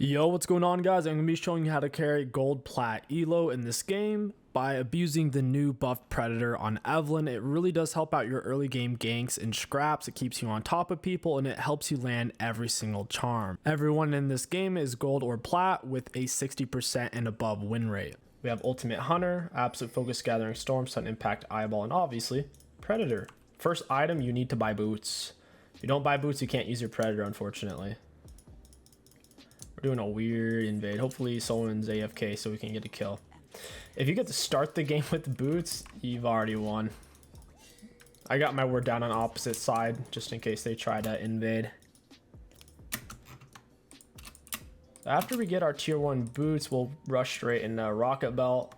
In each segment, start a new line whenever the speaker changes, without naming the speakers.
Yo, what's going on, guys? I'm going to be showing you how to carry gold plat elo in this game by abusing the new buff predator on Evelynn. It really does help out your early game ganks and scraps. It keeps you on top of people and it helps you land every single charm. Everyone in this game is gold or plat with a 60% and above win rate. We have ultimate hunter, absolute focus, gathering storm, sudden impact, eyeball, and obviously predator. First item, you need to buy boots. If you don't buy boots, you can't use your predator, unfortunately. Doing a weird invade. Hopefully someone's AFK so we can get a kill. If you get to start the game with boots, you've already won. I got my word down on opposite side just in case they try to invade. After we get our tier 1 boots, we'll rush straight into rocket belt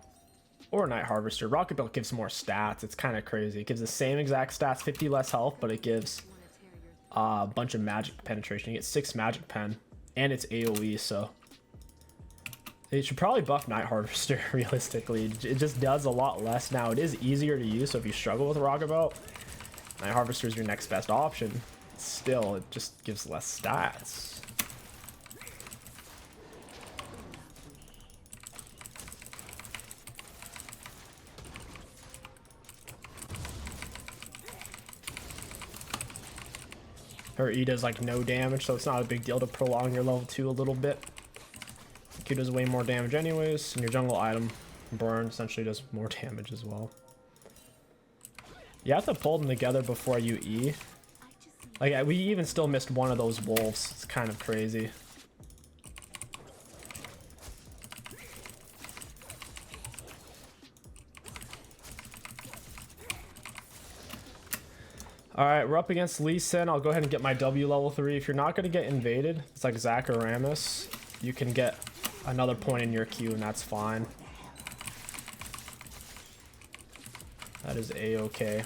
or night harvester. Rocket belt gives more stats. It's kind of crazy. It gives the same exact stats, 50 less health, but it gives a bunch of magic penetration. You get 6 magic pen. And it's AoE, so it should probably buff Night Harvester realistically. It just does a lot less now. It is easier to use, so if you struggle with Rocket Belt, Night Harvester is your next best option. Still, it just gives less stats. Her E does like no damage, so it's not a big deal to prolong your level 2 a little bit. Q does way more damage anyways, and your jungle item, burn, essentially does more damage as well. You have to pull them together before you E. Like, we even still missed one of those wolves. It's kind of crazy. Alright, we're up against Lee Sin. I'll go ahead and get my W level 3. If you're not going to get invaded, it's like Zach or Ramus, you can get another point in your queue and that's fine. That is A-okay.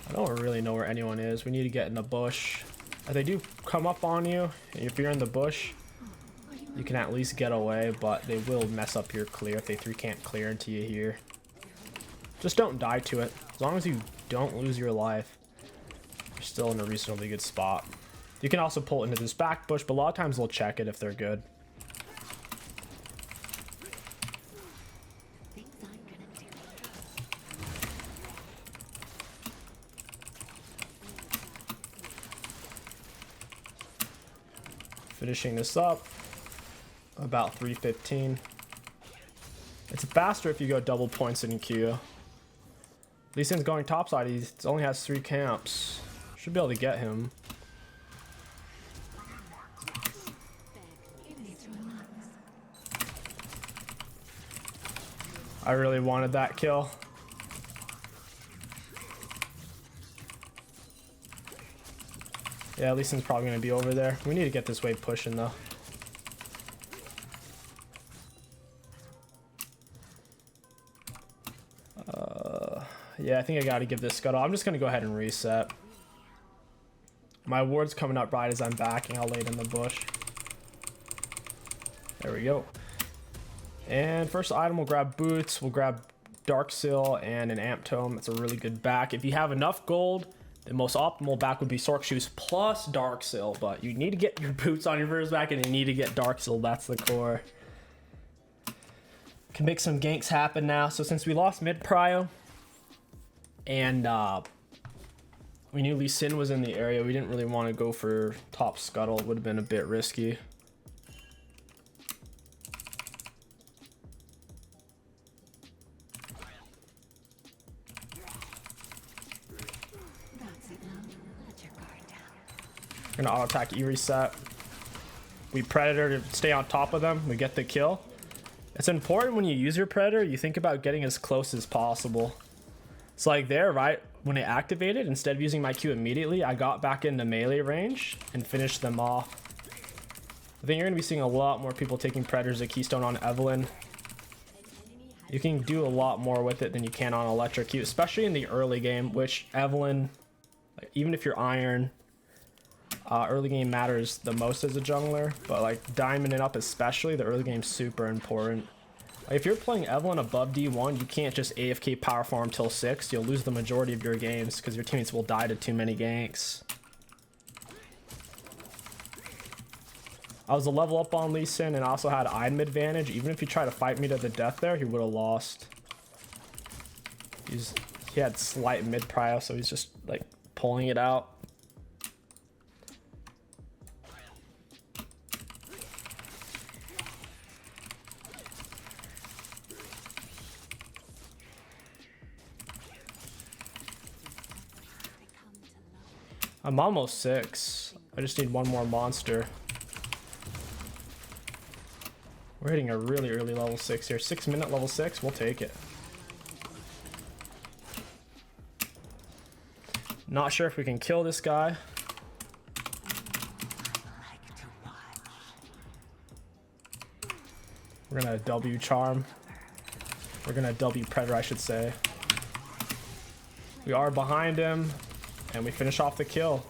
I don't really know where anyone is. We need to get in the bush. If they do come up on you, and if you're in the bush, you can at least get away, but they will mess up your clear if they can't clear into you here. Just don't die to it. As long as you don't lose your life, you're still in a reasonably good spot. You can also pull it into this back bush, but a lot of times they'll check it if they're good. Finishing this up, about 315. It's faster if you go double points in queue. Lee Sin's going topside. He only has 3 camps. Should be able to get him. I really wanted that kill. Yeah, Lee Sin's probably going to be over there. We need to get this wave pushing though. Yeah, I think I got to give this scuttle. I'm just going to go ahead and reset. My ward's coming up right as I'm backing. I'll lay it in the bush. There we go. And first item, we'll grab boots. We'll grab Dark Seal and an Amp Tome. That's a really good back. If you have enough gold, the most optimal back would be Sork Shoes plus Dark Seal. But you need to get your boots on your first back and you need to get Dark Seal. That's the core. Can make some ganks happen now. So since we lost mid prio, and we knew Lee Sin was in the area, we didn't really want to go for top scuttle. It would have been a bit risky. We're gonna auto attack E reset. We predator to stay on top of them. We get the kill. It's important when you use your predator, you think about getting as close as possible. So like there, right, when it activated, instead of using my Q immediately, I got back into melee range and finished them off. I think you're going to be seeing a lot more people taking Predators at Keystone on Evelynn. You can do a lot more with it than you can on Electric Q, especially in the early game, which Evelynn, like, even if you're Iron, early game matters the most as a jungler, but like Diamond and up especially, the early game's super important. If you're playing Evelynn above D1, you can't just AFK power farm till 6. You'll lose the majority of your games because your teammates will die to too many ganks. I was a level up on Lee Sin and also had item advantage. Even if he tried to fight me to the death there, he would have lost. He had slight mid prio, so he's just like pulling it out. I'm almost 6. I just need one more monster. We're hitting a really early level 6 here. 6-minute level 6, we'll take it. Not sure if we can kill this guy. We're gonna W charm. We're gonna W predator, I should say. We are behind him, and we finish off the kill.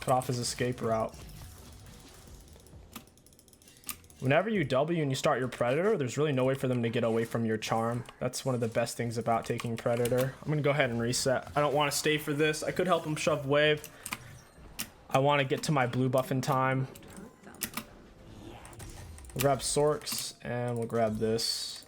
Cut off his escape route. Whenever you W and you start your predator, there's really no way for them to get away from your charm. That's one of the best things about taking predator. I'm gonna go ahead and reset. I don't want to stay for this. I could help him shove wave. I want to get to my blue buff in time. We'll grab Sorks and we'll grab this.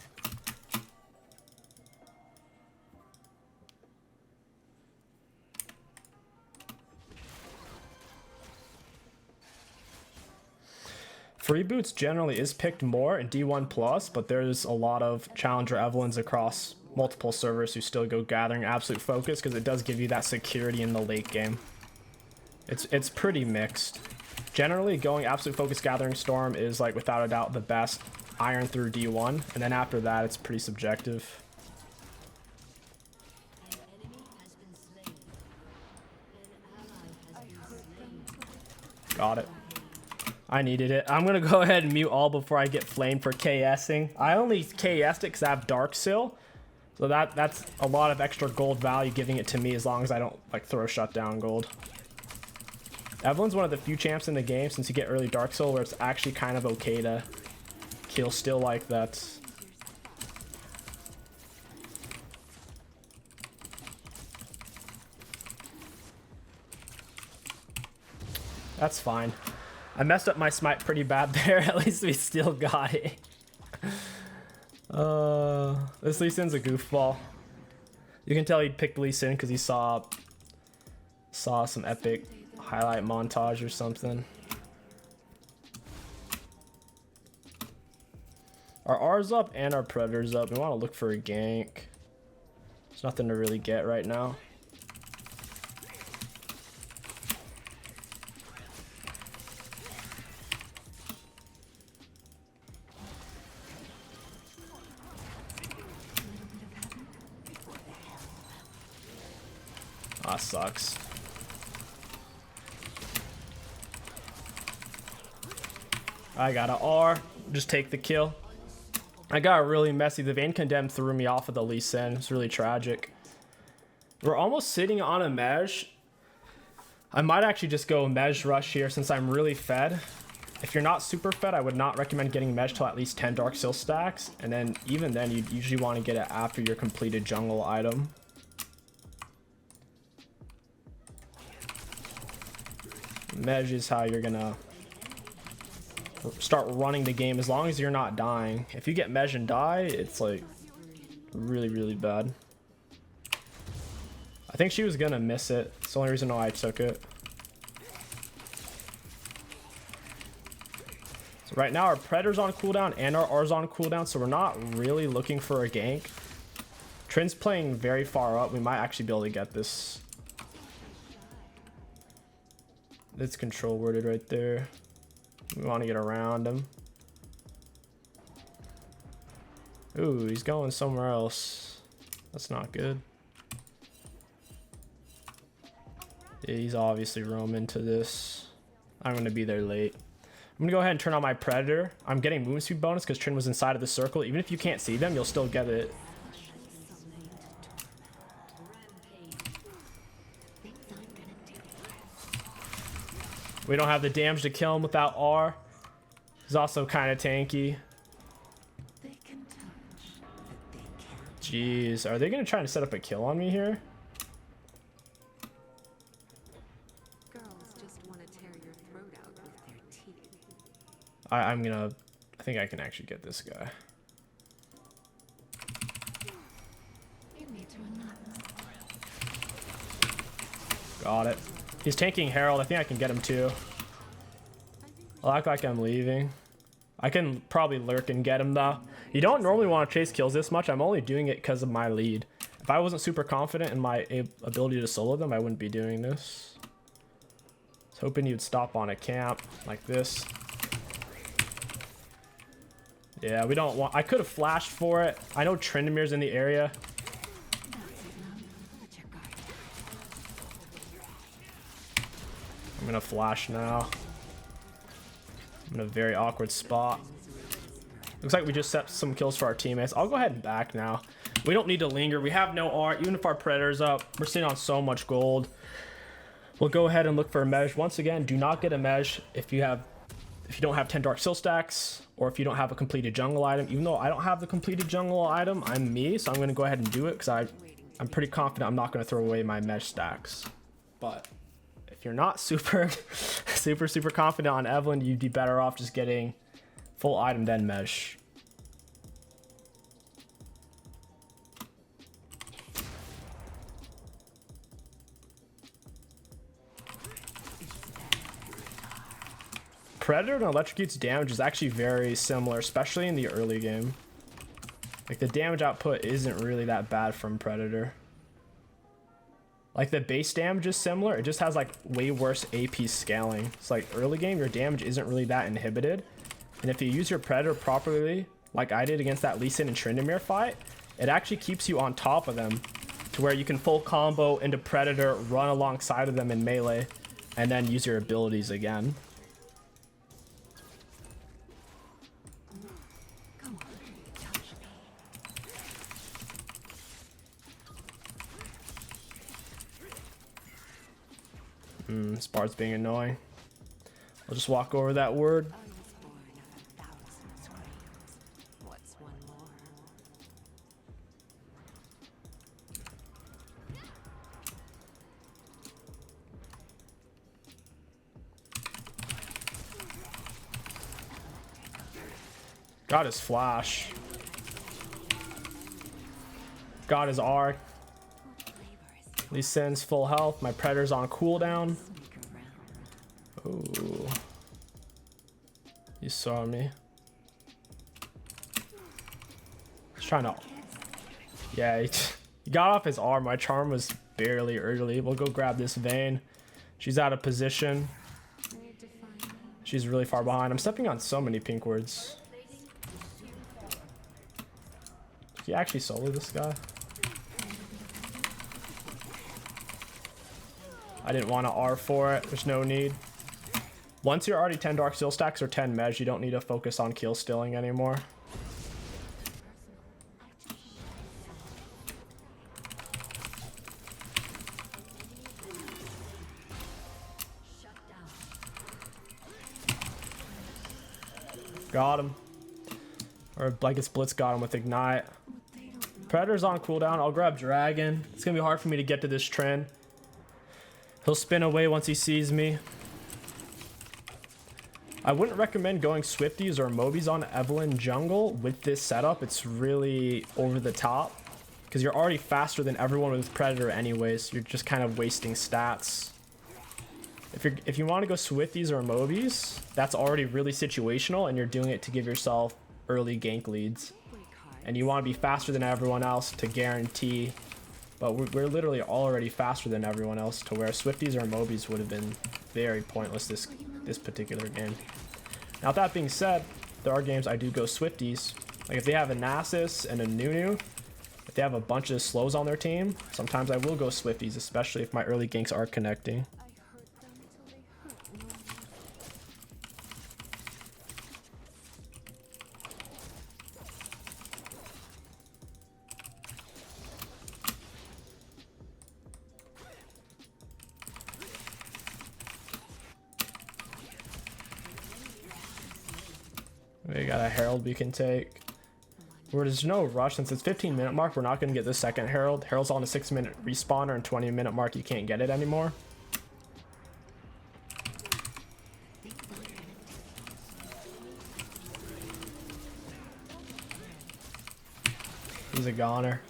Free boots generally is picked more in D1 plus, but there's a lot of challenger Evelynns across multiple servers who still go gathering absolute focus because it does give you that security in the late game. It's pretty mixed. Generally, going absolute focus gathering storm is like without a doubt the best iron through D1, and then after that it's pretty subjective. Got it. I needed it. I'm gonna go ahead and mute all before I get flamed for KSing. I only KS'd it because I have Dark Seal, so that's a lot of extra gold value giving it to me as long as I don't like throw shutdown gold. Evelynn's one of the few champs in the game since you get early Dark Soul where it's actually kind of okay to kill still like that. That's fine. I messed up my smite pretty bad there. At least we still got it. This Lee Sin's a goofball. You can tell he picked Lee Sin because he saw some epic highlight montage or something. Our R's up and our Predator's up. We want to look for a gank. There's nothing to really get right now. Ah, sucks. I got an R. Just take the kill. I got really messy. The Vein Condemn threw me off of the Lee Sin. It's really tragic. We're almost sitting on a Mej. I might actually just go Mej Rush here since I'm really fed. If you're not super fed, I would not recommend getting Mej till at least 10 Dark Seal stacks. And then even then, you'd usually want to get it after your completed jungle item. Mej is how you're gonna start running the game as long as you're not dying. If you get Mej and die, it's like really, really bad. I think she was gonna miss it. It's the only reason why I took it. So right now our Predator's on cooldown and our R's on cooldown, so we're not really looking for a gank. Trin's playing very far up. We might actually be able to get this. It's control worded right there. We want to get around him. Ooh, he's going somewhere else. That's not good. Yeah, he's obviously roaming to this. I'm going to be there late. I'm going to go ahead and turn on my Predator. I'm getting movement speed bonus because Trin was inside of the circle. Even if you can't see them, you'll still get it. We don't have the damage to kill him without R. He's also kind of tanky. Jeez, are they going to try to set up a kill on me here?
Girls just want to tear your throat out with their teeth.
I think I can actually get this guy. Got it. He's tanking Herald. I think I can get him too. I'll act like I'm leaving. I can probably lurk and get him though. You don't normally want to chase kills this much. I'm only doing it because of my lead. If I wasn't super confident in my ability to solo them, I wouldn't be doing this. I was hoping you'd stop on a camp like this. Yeah, we don't want... I could have flashed for it. I know Trindamir's in the area. I'm gonna flash now. I'm in a very awkward spot. Looks like we just set some kills for our teammates. I'll go ahead and back now. We don't need to linger. We have no art. Even if our Predator's up, we're sitting on so much gold. We'll go ahead and look for a mesh. Once again, do not get a mesh if you don't have 10 Dark Seal stacks, or if you don't have a completed jungle item. Even though I don't have the completed jungle item, I'm me, so I'm going to go ahead and do it because I'm pretty confident I'm not going to throw away my mesh stacks. But if you're not super confident on Evelynn, you'd be better off just getting full item then mesh. Predator and Electrocute's damage is actually very similar, especially in the early game. Like, the damage output isn't really that bad from Predator. Like, the base damage is similar, it just has like way worse AP scaling. It's like early game, your damage isn't really that inhibited. And if you use your Predator properly, like I did against that Lee Sin and Tryndamere fight, it actually keeps you on top of them to where you can full combo into Predator, run alongside of them in melee, and then use your abilities again. This bard's being annoying. I'll just walk over that word. Got his flash. Got his arc. Lee Sin's full health. My Predator's on cooldown. Ooh. You saw me. He's trying to... Yeah, he got off his arm. My charm was barely early. We'll go grab this Vayne. She's out of position. She's really far behind. I'm stepping on so many pink words. Did he actually solo this guy? I didn't want to R for it. There's no need. Once you're already 10 Dark Seal stacks or 10 Mej, you don't need to focus on kill stealing anymore. Got him. Or Blanket Splits got him with Ignite. Predator's on cooldown. I'll grab Dragon. It's going to be hard for me to get to this trend. He'll spin away once he sees me. I wouldn't recommend going Swifties or Mobies on Evelynn Jungle with this setup. It's really over the top because you're already faster than everyone with Predator anyways. You're just kind of wasting stats. If you want to go Swifties or Mobies, that's already really situational and you're doing it to give yourself early gank leads. And you want to be faster than everyone else to guarantee. But we're literally already faster than everyone else to where Swifties or Mobies would have been very pointless this particular game. Now, with that being said, there are games I do go Swifties. Like if they have a Nasus and a Nunu, if they have a bunch of slows on their team, sometimes I will go Swifties, especially if my early ganks are connecting. We got a Herald we can take. There's no rush. Since it's 15-minute mark, we're not going to get the second Herald. Herald's on a 6-minute respawner, and 20-minute mark, you can't get it anymore. He's a goner.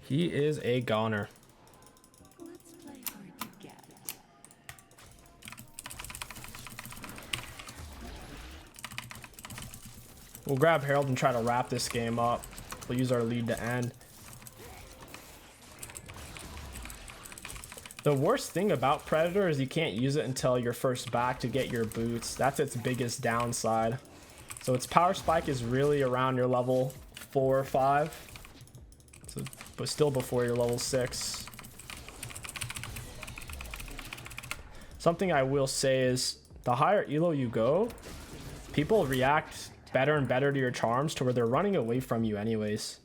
He is a goner. We'll grab Herald and try to wrap this game up. We'll use our lead to end. The worst thing about Predator is you can't use it until you're first back to get your boots. That's its biggest downside. So its power spike is really around your level 4 or 5. So, but still before your level 6. Something I will say is the higher elo you go, people react better and better to your charms to where they're running away from you anyways.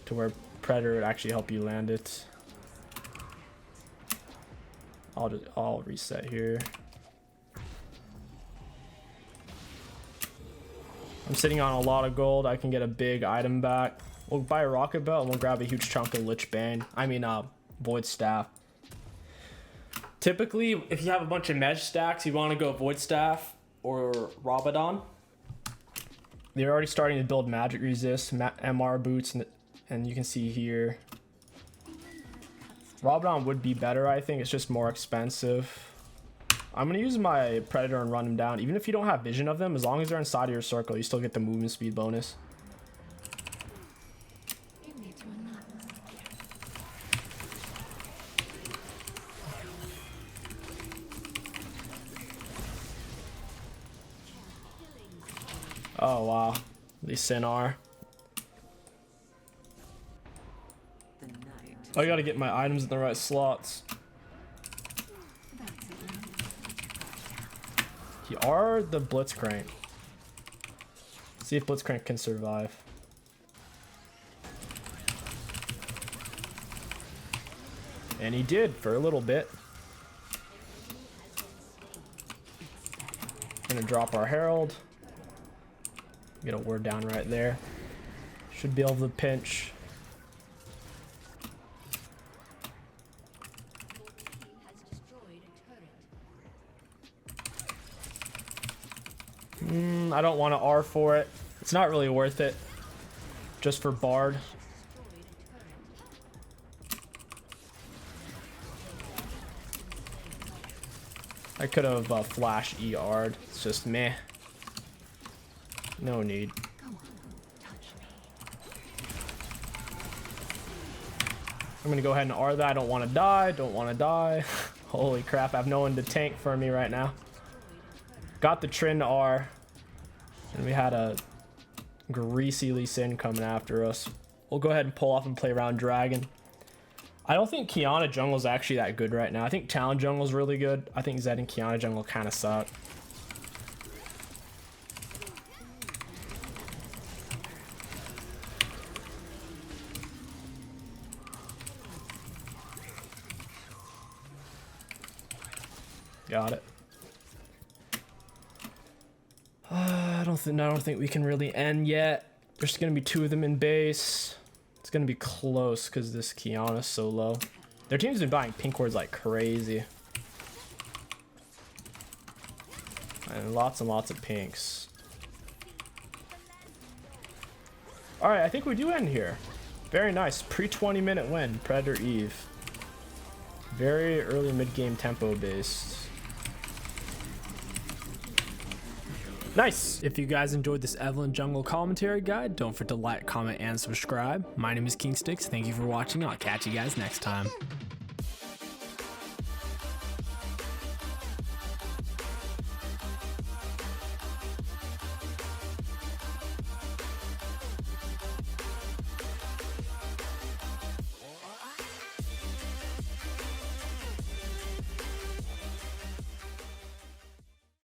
To where Predator would actually help you land it. I'll reset here. I'm sitting on a lot of gold. I can get a big item back. We'll buy a rocket belt and we'll grab a huge chunk of Lich Bane. I mean, Void Staff. Typically, if you have a bunch of Mej stacks, you want to go Void Staff or Rabadon. They're already starting to build magic resist, MR boots, and you can see here. Rabadon would be better, I think. It's just more expensive. I'm going to use my Predator and run them down. Even if you don't have vision of them, as long as they're inside of your circle, you still get the movement speed bonus. Oh, wow. The Sinar. I gotta get my items in the right slots. You are the Blitzcrank. See if Blitzcrank can survive. And he did for a little bit. Gonna drop our Herald. Get a word down right there. Should be able to pinch. I don't want to R for it. It's not really worth it. Just for Bard. I could have flash ER'd. It's just meh. No need. I'm gonna go ahead and R that. I don't want to die. Don't want to die. Holy crap, I have no one to tank for me right now. Got the Trin R. And we had a greasy Lee Sin coming after us. We'll go ahead and pull off and play around Dragon. I don't think Qiyana Jungle is actually that good right now. I think Talon Jungle is really good. I think Zed and Qiyana Jungle kind of suck. Got it. I don't think we can really end yet. There's gonna be 2 of them in base. It's gonna be close because this Qiyana's so low. Their team's been buying pink wards like crazy. And lots of pinks. Alright, I think we do end here. Very nice. Pre-20-minute win. Predator Eve. Very early mid-game tempo based. Nice. If you guys enjoyed this Evelynn Jungle commentary guide, don't forget to like, comment, and subscribe. My name is 𝐒𝐋𝐒. Thank you for watching. I'll catch you guys next time.